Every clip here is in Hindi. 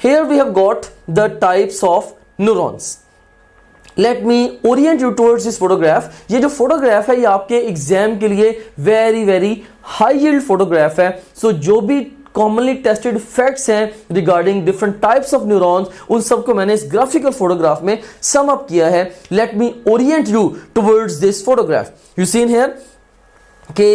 here we have got the types of neurons. Late me orient you towards this photograph. ये जो फोटोग्राफ है ये आपके एग्जाम के लिए very very high yield photograph है। सो जो भी कॉमनली टेस्टेड फैक्ट्स हैं regarding different types of neurons, उन सबको मैंने इस ग्राफिकल फोटोग्राफ में सम अप किया है। Let me orient you towards this photograph. You seen here कि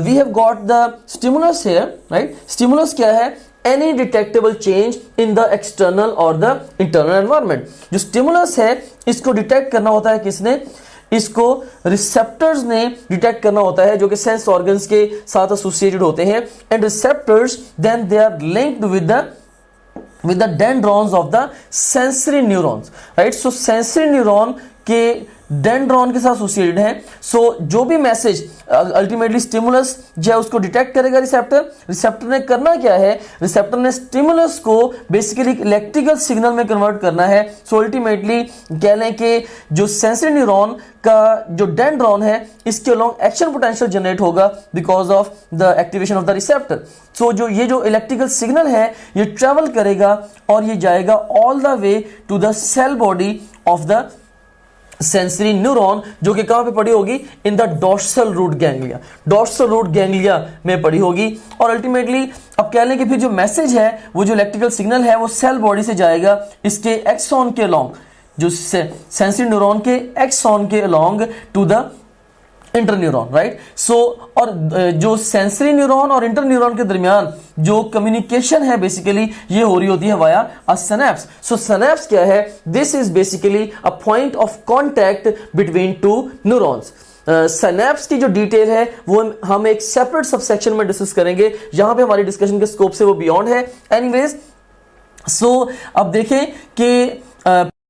we have got the stimulus here, right. Stimulus क्या है? Any detectable change in the external और द इंटरनल एनवायरनमेंट। जो स्टिमुलस है इसको डिटेक्ट करना होता है किसने? इसको रिसेप्टर्स ने डिटेक्ट करना होता है, जो कि सेंस ऑर्गन्स के साथ एसोसिएटेड होते हैं। And receptors then they are linked with the dendrons of the sensory neurons, right. So sensory neuron के डेंड्रॉन के साथ एसोसिएटेड है। सो जो भी मैसेज अल्टीमेटली स्टिमुलस जो है उसको डिटेक्ट करेगा रिसेप्टर। रिसेप्टर ने करना क्या है? रिसेप्टर ने स्टिमुलस को बेसिकली इलेक्ट्रिकल सिग्नल में कन्वर्ट करना है। सो अल्टीमेटली कह लें कि जो सेंसरी न्यूरॉन का जो डेंड्रॉन है इसके अलोंग एक्शन पोटेंशियल जनरेट होगा because of the activation of the receptor. So जो ये जो इलेक्ट्रिकल सिग्नल है ये ट्रेवल करेगा और ये जाएगा all the way to the cell body of the sensory neuron, जो कि कहां पे पड़ी होगी? In the dorsal root ganglia. Dorsal root ganglia में पड़ी होगी। और अल्टीमेटली अब कह लें कि फिर जो मैसेज है वो जो इलेक्ट्रिकल सिग्नल है वो सेल बॉडी से जाएगा इसके एक्सॉन के अलोंग, जो सेंसरी न्यूरॉन के एक्सॉन के along to the inter neuron, right. So और जो सेंसरी न्यूरॉन और इंटर न्यूरॉन के दरमियान जो कम्युनिकेशन है बेसिकली ये हो रही होती है वाया अ सिनेप्स। सो सिनेप्स क्या है? This is basically a point of contact between two neurons. Synapse की जो डिटेल है वो हम एक सेपरेट सबसेक्शन में डिस्कस करेंगे, यहां पे हमारी डिस्कशन के स्कोप से वो बियॉन्ड है। एनीवेज, सो अब देखें कि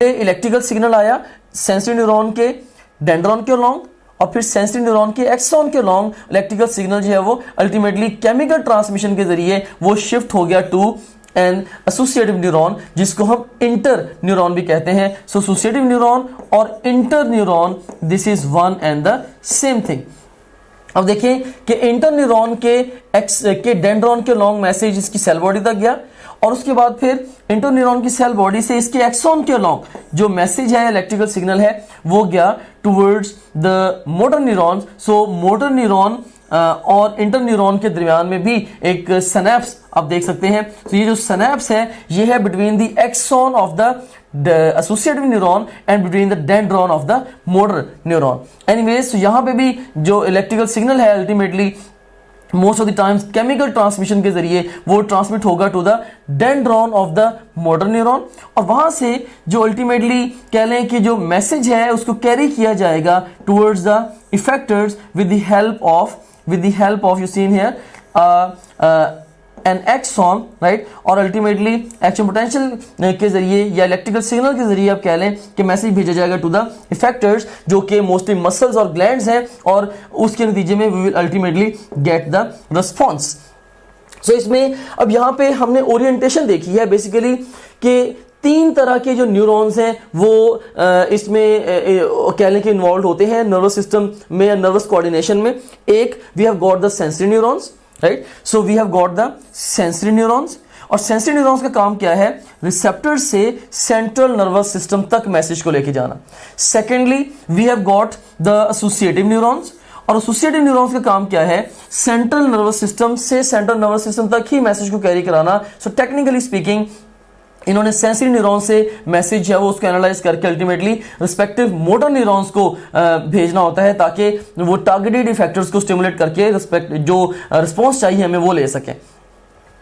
इलेक्ट्रिकल सिग्नल आया सेंसरी न्यूरॉन के डेंड्रॉन के अलोंग, और फिर सेंसरी न्यूरॉन के एक्सॉन के लॉन्ग इलेक्ट्रिकल सिग्नल जो है वो अल्टीमेटली केमिकल ट्रांसमिशन के जरिए वो शिफ्ट हो गया टू एन एसोसिएटिव न्यूरॉन, जिसको हम इंटर न्यूरॉन भी कहते हैं। सो एसोसिएटिव न्यूरॉन और inter neuron this is one and the same thing. अब देखें कि इंटर न्यूरॉन के डेंड्रॉन के लॉन्ग मैसेज इसकी सेल बॉडी तक गया, और उसके बाद फिर इंटर न्यूरॉन की सेल बॉडी से इसके एक्सॉन के लॉन्ग जो मैसेज है इलेक्ट्रिकल सिग्नल है वो गया towards the motor neurons. So motor neuron और इंटर न्यूरॉन के दरमियान में भी एक सिनेप्स आप देख सकते हैं। तो ये जो सिनेप्स है ये है between the axon of the associative neuron and between the dendron of the motor neuron. Anyways, यहां पे भी जो इलेक्ट्रिकल सिग्नल है ultimately most of the times chemical transmission के जरिए वो ट्रांसमिट होगा to the dendron of the motor neuron, और वहां से जो अल्टीमेटली कह लें कि जो मैसेज है उसको कैरी किया जाएगा towards the effectors with the help of you seen here an axon, right. और अल्टीमेटली एक्शन पोटेंशियल के जरिए या इलेक्ट्रिकल सिग्नल के जरिए आप कह लें कि मैसेज भेजा जाएगा टू द इफेक्टर्स, जो कि मोस्टली मसल्स और ग्लैंड्स हैं, और उसके नतीजे में we will ultimately get the response. So इसमें अब यहाँ पे हमने ओरिएंटेशन देखी है बेसिकली कि तीन तरह के जो न्यूरॉन्स हैं वो इसमें कह लें कि इन्वॉल्व होते हैं नर्वस सिस्टम में या नर्वस कोऑर्डिनेशन में। एक we have got the sensory neurons, right. So we have got the sensory neurons, और सेंसरी न्यूरॉन्स का काम क्या है? रिसेप्टर से सेंट्रल नर्वस सिस्टम तक मैसेज को लेके जाना। Secondly we have got the associative neurons, और एसोसिएटिव न्यूरॉन्स का काम क्या है? सेंट्रल नर्वस सिस्टम से सेंट्रल नर्वस सिस्टम तक ही मैसेज को कैरी कराना। सो टेक्निकली स्पीकिंग इन्होंने सेंसरी न्यूरॉन से मैसेज है वो उसको एनालाइज करके अल्टीमेटली रिस्पेक्टिव मोटर न्यूरॉन्स को भेजना होता है ताकि वो टारगेटेड इफेक्टर्स को स्टिमुलेट करके जो रिस्पॉन्स चाहिए हमें वो ले सकें।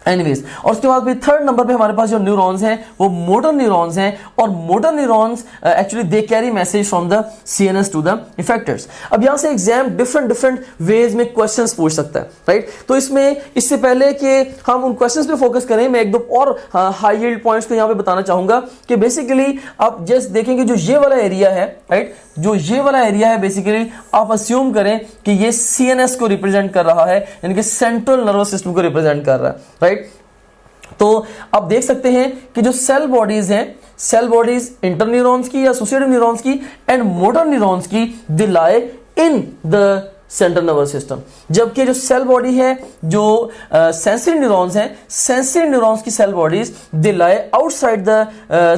एनीवेज, और उसके बाद फिर थर्ड नंबर पे हमारे पास जो न्यूरॉन्स हैं वो मोटर न्यूरॉन्स हैं, और motor neurons actually they carry message from the CNS to the effectors. अब यहां से एग्जाम डिफरेंट वेज में क्वेश्चंस पूछ सकता है, राइट। तो इसमें इससे पहले कि हम उन क्वेश्चंस पे फोकस करें, मैं एक दो और हाई यील्ड पॉइंट्स को यहां पे बताना चाहूंगा कि बेसिकली आप जस्ट देखेंगे जो ये वाला एरिया है, राइट, जो ये वाला एरिया है बेसिकली आप अस्यूम करें कि ये सीएनएस को रिप्रेजेंट कर रहा है, यानी कि सेंट्रल नर्वस सिस्टम को रिप्रेजेंट कर रहा है, राइट। तो आप देख सकते हैं कि जो सेल बॉडीज हैं, सेल बॉडीज इंटर न्यूरॉन्स की या एसोसिएटिव न्यूरॉन्स की एंड मोटर न्यूरॉन्स की, they lie in the central nervous system. जबकि जो सेल बॉडी है, जो सेंसरी न्यूरॉन्स हैं, सेंसरी न्यूरॉन्स की cell bodies they lie outside the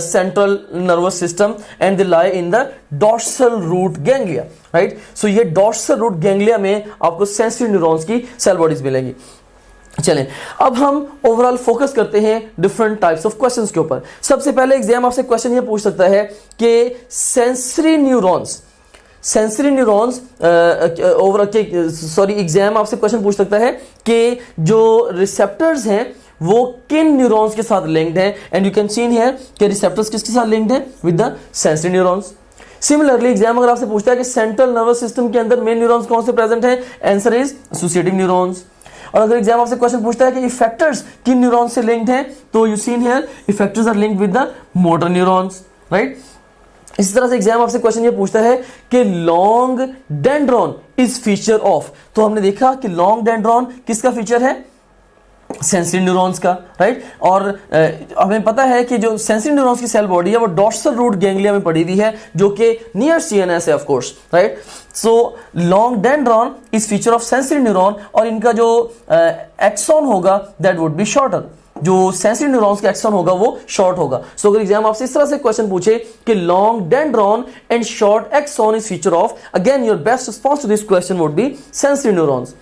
central nervous system and they lie in the dorsal root ganglia, right. So ये डॉर्सल रूट गैंग्लिया में आपको सेंसरी न्यूरॉन्स की सेल बॉडीज मिलेंगी। चलें, अब हम ओवरऑल फोकस करते हैं डिफरेंट टाइप्स ऑफ क्वेश्चंस के ऊपर। सबसे पहले एग्जाम आपसे क्वेश्चन ये पूछ सकता है कि सेंसरी न्यूरॉन्स एग्जाम आपसे क्वेश्चन पूछ सकता है कि जो रिसेप्टर्स हैं वो किन न्यूरॉन्स के साथ लिंक्ड हैं, and you can see here कि रिसेप्टर्स किसके साथ लिंक्ड हैं, with the sensory neurons. Similarly exam अगर आपसे पूछता है कि सेंट्रल नर्वस सिस्टम के अंदर मेन न्यूरॉन्स कौन से प्रेजेंट हैं, आंसर इज एसोसिएटिव न्यूरॉन्स। और अगर एग्जाम आपसे क्वेश्चन पूछता है कि इफेक्टर्स किन न्यूरॉन्स से लिंक्ड हैं, तो you seen here effectors are linked with the motor neurons, right. इसी तरह से एग्जाम आपसे क्वेश्चन ये पूछता है कि long dendron is feature of, तो हमने देखा कि लॉन्ग डेंड्रॉन किसका फीचर है, सेंसरी न्यूरॉन्स का, राइट। और हमें पता है कि जो सेंसरी न्यूरॉन्स की सेल बॉडी है वो डॉर्सल रूट गैंग्लिया में पड़ी हुई है, जो कि नियर सीएनएस है of course, right. So long dendron is feature of sensory neuron, और इनका जो एक्सॉन होगा दैट वुड बी शॉर्टर, जो सेंसरी न्यूरॉन्स का एक्सॉन होगा वो शॉर्ट होगा। सो अगर एग्जाम आपसे इस तरह से क्वेश्चन पूछे कि long dendron and short axon is feature of, again your best response to this question would be sensory neurons.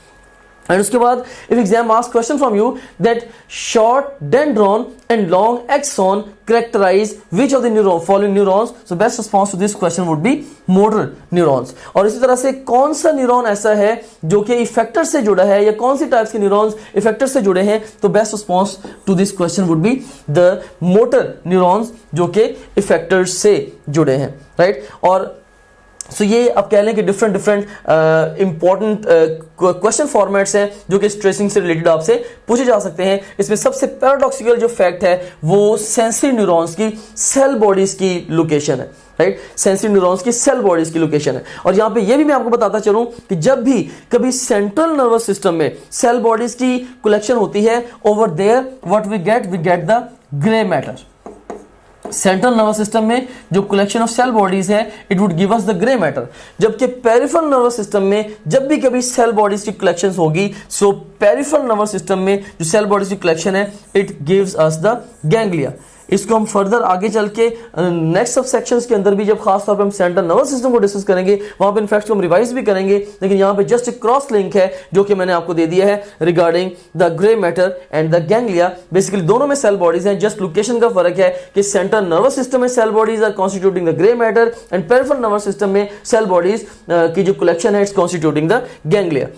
And उसके बाद if exam ask question from you that short dendron and long axon characterise which of the following neurons, so best response to this question would be motor neurons. और इसी तरह से कौन सा न्यूरॉन ऐसा है जो कि इफेक्टर से जुड़ा है, या कौन सी टाइप्स के न्यूरॉन्स इफेक्टर से जुड़े हैं, तो best response to this question would be the motor neurons जो कि इफेक्टर से जुड़े हैं, राइट। और सो ये आप कह लें कि डिफरेंट इंपॉर्टेंट क्वेश्चन फॉर्मेट्स हैं जो कि स्ट्रेसिंग से रिलेटेड आपसे पूछे जा सकते हैं। इसमें सबसे पैराडॉक्सिकल जो फैक्ट है वो सेंसरी न्यूरॉन्स की सेल बॉडीज की लोकेशन है, राइट। सेंसरी न्यूरॉन्स की सेल बॉडीज की लोकेशन है। और यहां पे ये भी मैं आपको बताता चलूं कि जब भी कभी सेंट्रल नर्वस सिस्टम में सेल बॉडीज की कलेक्शन होती है, over there what we get the grey matter. Central nervous system में जो कलेक्शन ऑफ सेल बॉडीज है it would give us the grey matter, जबकि पेरिफेरल नर्वस सिस्टम में जब भी कभी सेल बॉडीज की कलेक्शन होगी, सो पेरिफेरल नर्वस सिस्टम में जो सेल बॉडीज की कलेक्शन है it gives us the ganglia. इसको हम फर्दर आगे चल के नेक्स्ट सब सेक्शंस के अंदर भी जब खास तौर पे हम सेंट्रल नर्वस सिस्टम को डिस्कस करेंगे वहां पे इनफैक्ट हम रिवाइज भी करेंगे, लेकिन यहाँ पे जस्ट एक क्रॉस लिंक है जो कि मैंने आपको दे दिया है regarding the grey matter and the ganglia. Basically दोनों में सेल बॉडीज हैं, जस्ट लोकेशन का फर्क है कि सेंट्रल नर्वस सिस्टम में cell bodies are constituting the grey matter and peripheral nervous system में सेल बॉडीज की जो कलेक्शन है it's constituting the ganglia.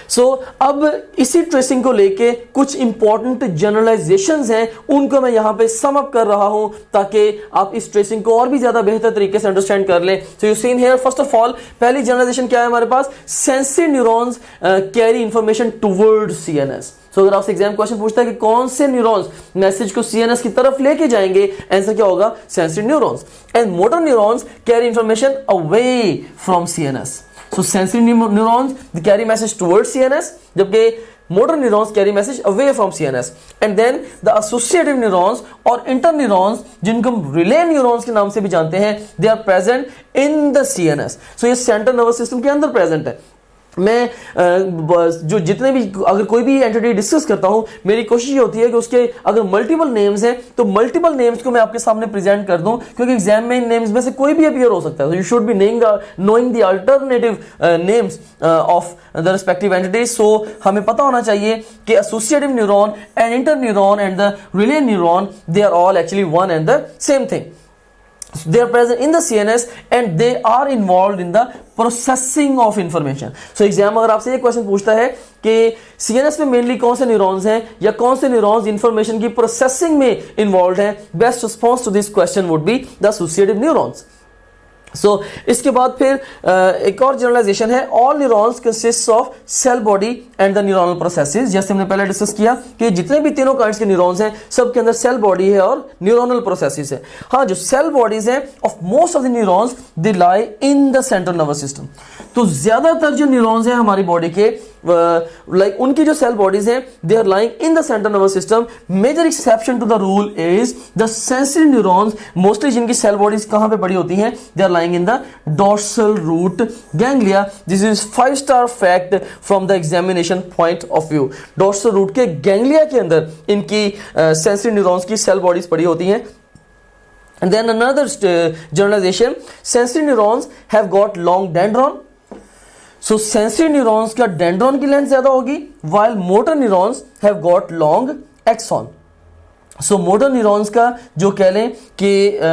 So अब इसी ट्रेसिंग को लेके कुछ इंपॉर्टेंट जनरलाइजेशंस हैं, उनको मैं यहां पे सम अप कर रहा हूं ताकि आप इस ट्रेसिंग को और भी ज्यादा बेहतर तरीके से अंडरस्टैंड कर लें। So you seen here first of all पहली जनरलाइजेशन क्या है हमारे पास, sensory neurons carry information towards CNS. So अगर आपसे एग्जाम क्वेश्चन पूछता है कि कौन से न्यूरॉन्स मैसेज को सीएनएस की तरफ लेके जाएंगे, आंसर क्या होगा, sensory neurons. And motor neurons carry information away from CNS. So sensory neurons they carry message towards CNS, जबकि motor neurons carry message away from CNS. And then the associative neurons और interneurons जिनको हम relay neurons के नाम से भी जानते हैं, they are present in the CNS. So ये central nervous system के अंदर present है। मैं जो जितने भी अगर कोई भी एंटिटी डिस्कस करता हूं मेरी कोशिश ये होती है कि उसके अगर मल्टीपल नेम्स हैं तो मल्टीपल नेम्स को मैं आपके सामने प्रेजेंट कर दूं, क्योंकि एग्जाम में इन नेम्स में से कोई भी अपीयर हो सकता है। You should be knowing the alternative names of the respective entities. So हमें पता होना चाहिए कि associative neuron and interneuron and the relay neuron they are all actually one and the same thing. So they are present in the CNS and they are involved in the processing of information. So exam अगर आपसे ये क्वेश्चन पूछता है कि CNS में मेनली कौन से न्यूरॉन्स हैं या कौन से न्यूरॉन्स इंफॉर्मेशन की प्रोसेसिंग में इन्वॉल्व हैं, best response to this question would be the associative neurons. So इसके बाद फिर एक और जनरलाइजेशन है, all neurons consist of cell body and the neuronal processes. जैसे हमने पहले डिस्कस किया कि जितने भी तीनों काइंड्स के न्यूरॉन्स हैं सब के अंदर सेल बॉडी है और न्यूरॉनल प्रोसेसेस है। हाँ, जो सेल बॉडीज हैं of most of the neurons they lie in the central nervous system. तो ज्यादातर जो न्यूरॉन्स हैं हमारी बॉडी के लाइक उनकी जो सेल बॉडीज हैं they are lying in the central nervous system. Major exception to the rule is the sensory neurons, mostly जिनकी सेल बॉडीज कहां पे पड़ी होती हैं, they are lying in the dorsal root ganglia. This is 5-star fact from the examination point of view. Dorsal root के गैंग्लिया के अंदर इनकी सेंसरी न्यूरॉन्स की सेल बॉडीज पड़ी होती हैं. And then another generalization, sensory neurons have got long dendron. So sensory neurons का dendron की लेंथ ज्यादा होगी, while motor neurons have got long axon. So motor neurons का जो कह लें कि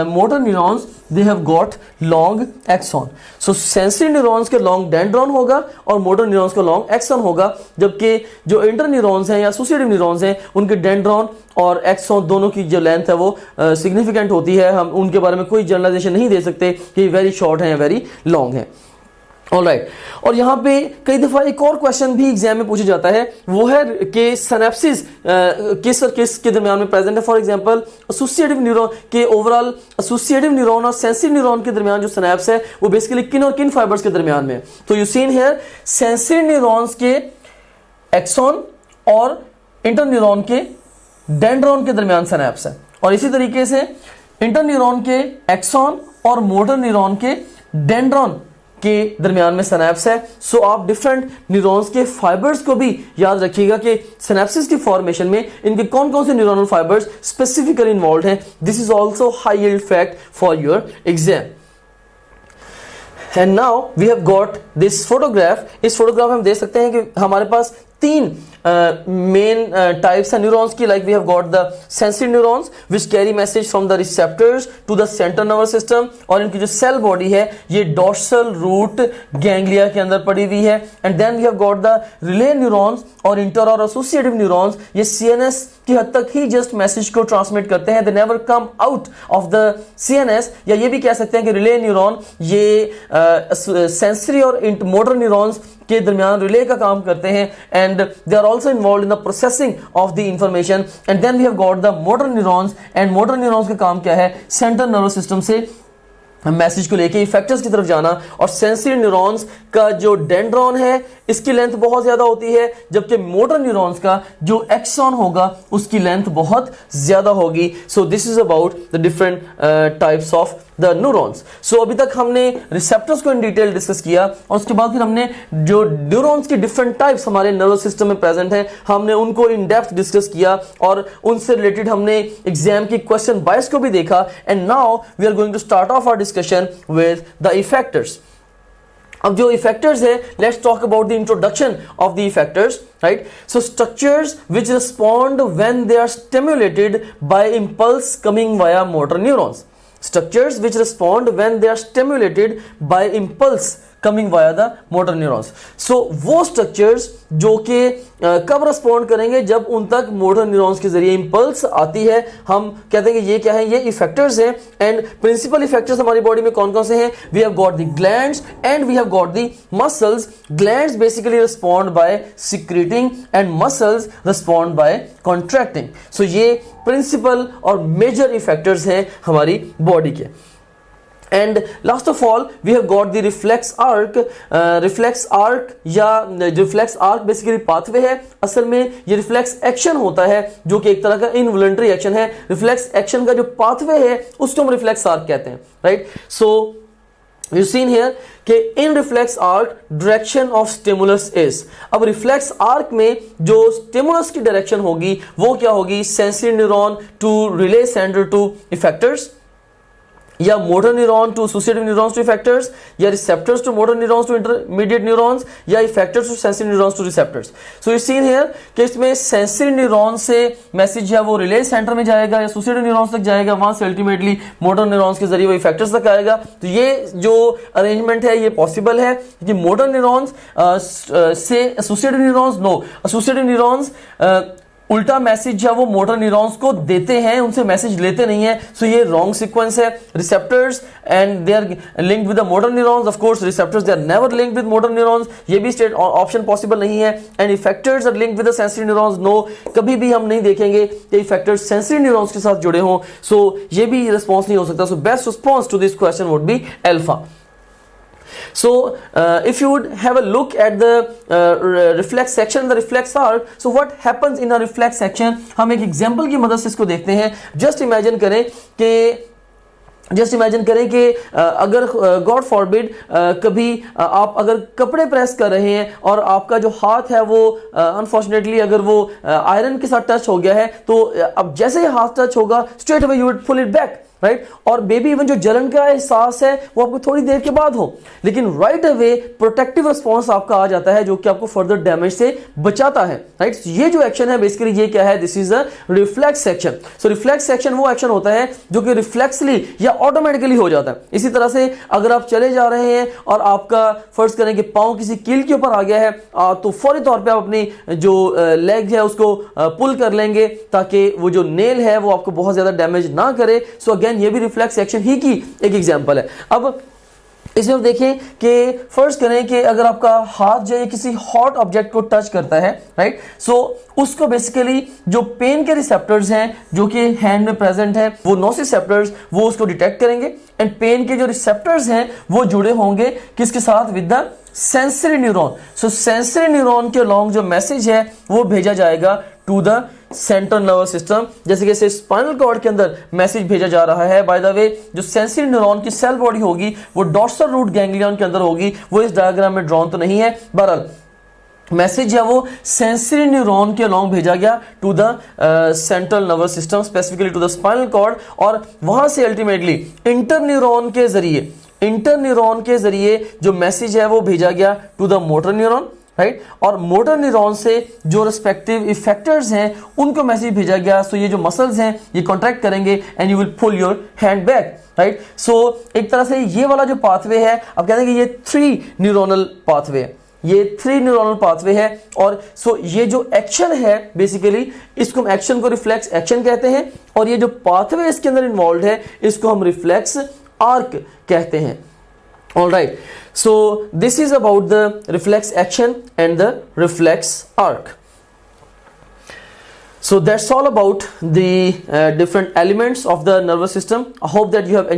motor neurons they have got long axon. So sensory neurons के long dendron होगा और motor neurons का long axon होगा, जबकि जो interneurons हैं या associative neurons हैं उनके dendron और axon दोनों की जो लेंथ है वो significant होती है. हम उनके बारे में कोई जनरलाइजेशन नहीं दे सकते कि वेरी शॉर्ट है या वेरी लॉन्ग है. ऑलराइट, और यहाँ पे कई दफा एक और क्वेश्चन भी एग्जाम में पूछा जाता है, वो है कि सिनेप्सिस किस और किस के दरमियान में प्रेजेंट है. फॉर एग्जांपल एसोसिएटिव न्यूरॉन के ओवरऑल एसोसिएटिव न्यूरॉन और सेंसरी न्यूरॉन के दरमियान जो सिनेप्स है वो बेसिकली किन और किन फाइबर्स के दरमियान में. तो you seen here sensory neurons के एक्सॉन और इंटरन्यूरॉन के डेंड्रॉन के दरमियान सिनेप्स है, और इसी तरीके से इंटरन्यूरॉन के एक्सॉन और मोटर न्यूरॉन के डेंड्रॉन के दरमियान में सिनेप्स है. सो आप डिफरेंट न्यूरॉन्स के फाइबर्स को भी याद रखिएगा कि सिनेप्सिस की फॉर्मेशन में इनके कौन कौन से न्यूरॉनल फाइबर्स स्पेसिफिकली इन्वॉल्व हैं. This is also high yield fact for your exam. And now we have got this photograph. इस फोटोग्राफ में हम देख सकते हैं कि हमारे पास तीन मेन टाइप्स हैं न्यूरॉन्स की. Like we have got the sensory neurons which carry message from the receptors to the central nervous system, और इनकी जो सेल बॉडी है ये डोर्सल रूट गैंग्लिया के अंदर पड़ी हुई है. And then we have got the relay neurons और इंटर और एसोसिएटिव न्यूरॉन्स. ये सीएनएस की हद तक ही जस्ट मैसेज को ट्रांसमिट करते हैं, they never come out of the CNS. या ये भी कह सकते हैं कि रिले न्यूरॉन ये सेंसरी और मोटर न्यूरॉन्स के दरमियान रिले का काम करते हैं, and they are also involved in the processing of the information. And then we have got the motor neurons, and motor neurons का काम क्या है, सेंट्रल नर्वस सिस्टम से मैसेज को लेके इफेक्टर्स की तरफ जाना. और सेंसरी न्यूरॉन्स का जो डेंड्रॉन है इसकी लेंथ बहुत ज्यादा होती है, जबकि मोटर न्यूरॉन्स का जो एक्सॉन होगा उसकी लेंथ बहुत ज्यादा होगी. So this is about the different types of the neurons. So अभी तक हमने रिसेप्टर्स को इन डिटेल डिस्कस किया, और उसके बाद फिर हमने जो न्यूरॉन्स की डिफरेंट टाइप्स हमारे नर्वस सिस्टम में प्रेजेंट हैं हमने उनको इन डेप्थ डिस्कस किया, और उनसे रिलेटेड हमने एग्जाम की क्वेश्चन बायस को भी देखा. And now we are going to start off our discussion with the effectors. अब जो इफेक्टर्स है, let's talk about the introduction of the effectors, right. So structures which respond when they are stimulated by impulse coming via motor neurons. Structures which respond when they are stimulated by impulse coming via the motor neurons. So वो structures जो कि कब रिस्पॉन्ड करेंगे, जब उन तक मोटर न्यूरॉन्स के जरिए इंपल्स आती है. हम कहते हैं कि ये क्या है, ये इफेक्टर्स हैं. एंड प्रिंसिपल इफेक्टर्स हमारी बॉडी में कौन कौन से हैं, we have got the glands and we have got the muscles. Glands basically respond by secreting and muscles respond by contracting. So ये प्रिंसिपल और मेजर इफेक्टर्स हैं हमारी बॉडी के. And last of all we have got the reflex arc. Reflex arc या रिफ्लेक्स आर्क बेसिकली पाथवे है. असल में ये रिफ्लेक्स एक्शन होता है जो कि एक तरह का इनवॉलंटरी एक्शन है. रिफ्लेक्स एक्शन का जो पाथवे है उसको हम रिफ्लेक्स आर्क कहते हैं, right. So you seen here कि in reflex arc direction of stimulus is. अब रिफ्लेक्स आर्क में जो स्टिमुलस की डायरेक्शन होगी वो क्या होगी, sensory neuron to relay sender to effectors, या motor neuron to associative neurons to effectors, या receptors to motor neurons to intermediate neurons, या effectors to sensory neurons to receptors. So you seen here कि इसमें सेंसरी न्यूरॉन से मैसेज है वो रिले सेंटर में जाएगा या एसोसिएटिव न्यूरॉन्स तक जाएगा, वहां से अल्टीमेटली मोटर न्यूरॉन्स के जरिए वो इफेक्टर्स तक आएगा. तो ये जो अरेंजमेंट है ये पॉसिबल है कि मोटर न्यूरॉन्स से associative neurons, no associative neurons उल्टा मैसेज है वो मोटर न्यूरॉन्स को देते हैं, उनसे मैसेज लेते नहीं है. सो ये रॉन्ग सीक्वेंस है. Receptors and they are linked with the motor neurons. Of course receptors they are never linked with motor neurons, ये भी स्टेट ऑप्शन पॉसिबल नहीं है. And effectors are linked with the sensory neurons, no, कभी भी हम नहीं देखेंगे कि इफेक्टर्स सेंसरी न्यूरॉन्स के साथ जुड़े हों. सो ये भी रिस्पॉन्स नहीं हो सकता. So best response to this question would be alpha. So if you would have a look at the reflex section, the reflex arc, so what happens in a reflex section, हम एक एग्जांपल की मदद से इसको देखते हैं. जस्ट इमेजिन करें कि अगर गॉड फॉरबिड कभी आप अगर कपड़े प्रेस कर रहे हैं और आपका जो हाथ है वो अनफॉर्चुनेटली अगर वो आयरन के साथ टच हो गया है, तो अब जैसे ही हाथ टच होगा straight away you would pull it back, right. और बेबी इवन जो जलन का एहसास है वो आपको थोड़ी देर के बाद हो, लेकिन राइट अवे प्रोटेक्टिव रिस्पॉन्स आपका आ जाता है जो कि आपको फर्दर डैमेज से बचाता है, राइट. ये जो एक्शन है बेसिकली ये क्या है, this is a reflex action. So reflex action वो एक्शन होता है जो कि रिफ्लेक्सली या ऑटोमेटिकली हो जाता है. इसी तरह से अगर आप चले जा रहे हैं और आपका फर्ज करें कि पांव किसी कील के ऊपर आ गया है, तो फौरी तौर पे आप अपनी जो लेग है उसको पुल कर लेंगे ताकि वो जो नेल है वो आपको बहुत ज्यादा डैमेज ना करे. सो अगेन ये भी रिफ्लेक्स एक्शन ही की एक एग्जांपल है. अब इसमें हम देखें कि फर्ज करें कि अगर आपका हाथ जो है किसी हॉट ऑब्जेक्ट को टच करता है, राइट, सो उसको बेसिकली जो पेन के रिसेप्टर्स हैं जो कि हैंड में प्रेजेंट हैं, वो नोसिसेप्टर्स वो उसको डिटेक्ट करेंगे एंड पेन के जो रिसेप्टर्स हैं वो जुड़े होंगे किसके साथ, with the sensory neuron. So sensory neuron के अलॉन्ग जो मैसेज है वो भेजा जाएगा to the central nervous system. जैसे कि स्पाइनल कॉर्ड के अंदर मैसेज भेजा जा रहा है. बाय द वे जो सेंसरी न्यूरॉन की सेल बॉडी होगी वो डॉर्सल रूट गैंग्लियन के अंदर होगी, वो इस डायग्राम में ड्रॉन तो नहीं है. बहरहाल मैसेज है वो सेंसरी न्यूरॉन के अलॉन्ग भेजा गया to the central nervous system, specifically to the spinal cord, और वहां से अल्टीमेटली इंटर न्यूरॉन के जरिए जो मैसेज है वो भेजा गया to the motor neuron, right. और मोटर न्यूरॉन से जो रिस्पेक्टिव इफेक्टर्स हैं उनको मैसेज भेजा गया. सो ये जो मसल्स हैं ये कॉन्ट्रैक्ट करेंगे and you will pull your hand back, right. So एक तरह से ये वाला जो पाथवे है, अब कहते हैं कि ये 3 न्यूरोनल पाथवे है, ये 3 न्यूरोनल पाथवे है. और सो ये जो एक्शन है बेसिकली इसको हम एक्शन को रिफ्लेक्स एक्शन कहते हैं, और ये जो पाथवे इसके अंदर इन्वॉल्व है इसको हम रिफ्लेक्स आर्क कहते हैं. All right, so this is about the reflex action and the reflex arc. So that's all about the different elements of the nervous system. I hope that you have